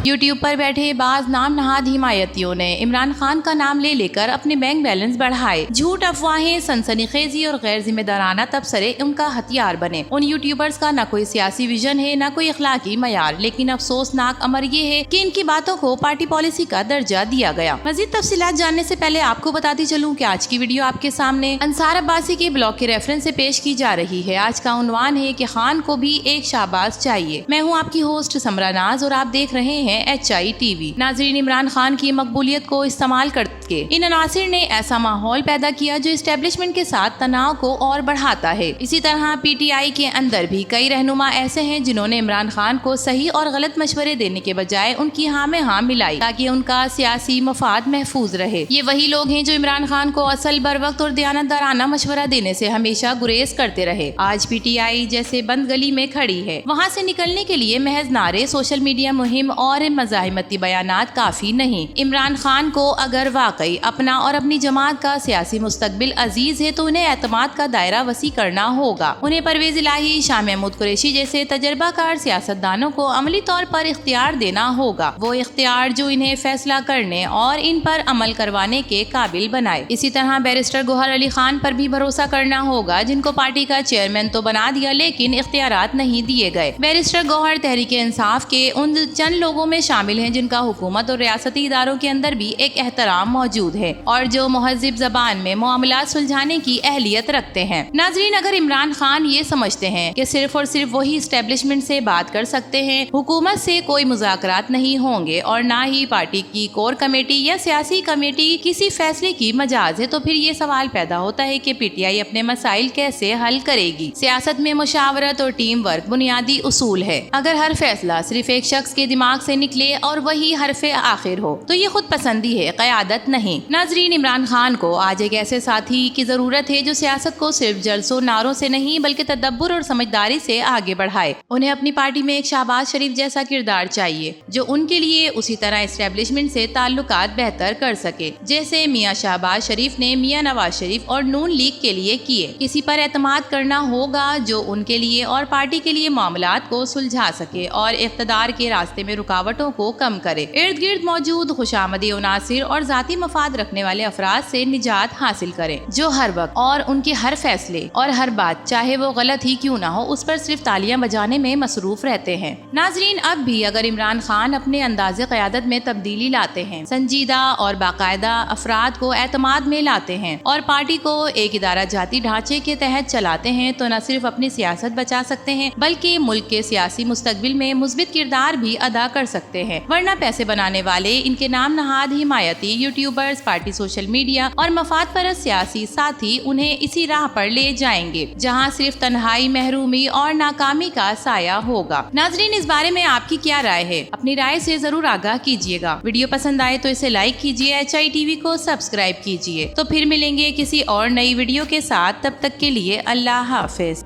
YouTube पर बैठे बाज नाम नहाद हिमायतियों ने इमरान खान का नाम ले लेकर अपने बैंक बैलेंस बढ़ाए। झूठ, अफवाहें, सनसनीखेजी और गैर जिम्मेदाराना तबसरे उनका हथियार बने। उन यूट्यूबर्स का न कोई सियासी विजन है, न कोई अखलाकी मयार, लेकिन अफसोसनाक अमर ये है कि इनकी बातों को पार्टी पॉलिसी का दर्जा दिया गया। मजीद तफसीलात जानने से पहले आपको बताती चलूं कि आज की वीडियो आपके सामने अंसार अब्बासी के ब्लॉग के रेफरेंस से पेश की जा रही है। आज का उन्वान है कि खान को भी एक शाहबाज चाहिए। मैं हूं आपकी होस्ट समरा नाज और आप देख रहे हैं HI TV। नाजरीन, इमरान खान की मकबूलियत को इस्तेमाल करके इन अनासिर ने ऐसा माहौल पैदा किया जो एस्टेब्लिशमेंट के साथ तनाव को और बढ़ाता है। इसी तरह PTI के अंदर भी कई रहनुमा ऐसे हैं जिन्होंने इमरान खान को सही और गलत मशवरे देने के बजाय उनकी हाँ में हाँ मिलाई ताकि उनका सियासी मफाद महफूज रहे। ये वही लोग हैं जो इमरान खान को असल, बरवक्त और दयानतदाराना मशवरा देने से हमेशा गुरेज करते रहे। आज PTI जैसे बंद गली में खड़ी है। वहाँ से निकलने के लिए महज नारे, सोशल मीडिया मुहिम और मज़ाहिमती बयानात काफी नहीं। इमरान खान को अगर वाकई अपना और अपनी जमात का सियासी मुस्तकबिल अजीज है तो उन्हें एतमाद का दायरा वसी करना होगा। उन्हें परवेज इलाही, शाह महमूद कुरैशी जैसे तजर्बाकार सियासतदानों को अमली तौर पर इख्तियार देना होगा, वो इख्तियार जो इन्हें फैसला करने और इन पर अमल करवाने के काबिल बनाए। इसी तरह बैरिस्टर गौहर अली खान पर भी भरोसा करना होगा, जिनको पार्टी का चेयरमैन तो बना दिया लेकिन इख्तियारात नहीं दिए गए। बैरिस्टर गौहर तहरीक इंसाफ के उन चंद लोगों में शामिल हैं जिनका हुकूमत और रियासती इदारों के अंदर भी एक एहतराम मौजूद है और जो मुहज़्ज़िब ज़बान में मामलात सुलझाने की अहलियत रखते हैं। नाजरीन, अगर इमरान खान ये समझते हैं कि सिर्फ और सिर्फ वही एस्टेब्लिशमेंट से बात कर सकते हैं, हुकूमत से कोई मुज़ाकरात नहीं होंगे और ना ही पार्टी की कोर कमेटी या सियासी कमेटी किसी फैसले की मजाज है, तो फिर ये सवाल पैदा होता है कि PTI अपने मसाइल कैसे हल करेगी। सियासत में मुशावरत और टीम वर्क बुनियादी उसूल है। अगर हर फैसला सिर्फ एक शख्स के दिमाग से निकले और वही हरफे आखिर हो तो ये खुद पसंदी है, क़यादत नहीं। नाजरीन, इमरान खान को आज एक ऐसे साथी की जरूरत है जो सियासत को सिर्फ जलसों नारों से नहीं बल्कि तदब्बुर और समझदारी से आगे बढ़ाए। उन्हें अपनी पार्टी में एक शहबाज शरीफ जैसा किरदार चाहिए जो उनके लिए उसी तरह एस्टेब्लिशमेंट से ताल्लुकात बेहतर कर सके जैसे मियां शहबाज शरीफ ने मियां नवाज शरीफ और नून लीग के लिए किए। किसी पर एतमाद करना होगा जो उनके लिए और पार्टी के लिए मामलात को सुलझा सके और इख्तिदार के रास्ते में रुकावटों को कम करे। इर्द गिर्द मौजूद खुशामदी उनासिर और जाती मफाद रखने वाले अफराद से निजात हासिल करें जो हर वक्त और उनके हर फैसले और हर बात, चाहे वो गलत ही क्यों ना हो, उस पर सिर्फ तालियां बजाने में मसरूफ रहते हैं। नाजरीन, अब भी अगर इमरान खान अपने अंदाज़े क़यादत में तब्दीली लाते हैं, संजीदा और बाकायदा अफराद को एतमाद में लाते हैं और पार्टी को एक इदारा जाती ढांचे के तहत चलाते हैं तो न सिर्फ अपनी सियासत बचा सकते हैं बल्कि मुल्क के सियासी मुस्तकबिल में मुस्बित किरदार भी अदा कर सकते हैं। वरना पैसे बनाने वाले, इनके नाम नहाद हिमायती यूट्यूबर्स, पार्टी सोशल मीडिया और मफाद परस्त सियासी साथी उन्हें इसी राह पर ले जाएंगे जहां सिर्फ तन्हाई, महरूमी और नाकामी का साया होगा। नाजरीन, इस बारे में आपकी क्या राय है? अपनी राय से जरूर आगाह कीजिएगा। वीडियो पसंद आए तो इसे लाइक कीजिए, HI TV को सब्सक्राइब कीजिए। तो फिर मिलेंगे किसी और नई वीडियो के साथ, तब तक के लिए अल्लाह हाफिज।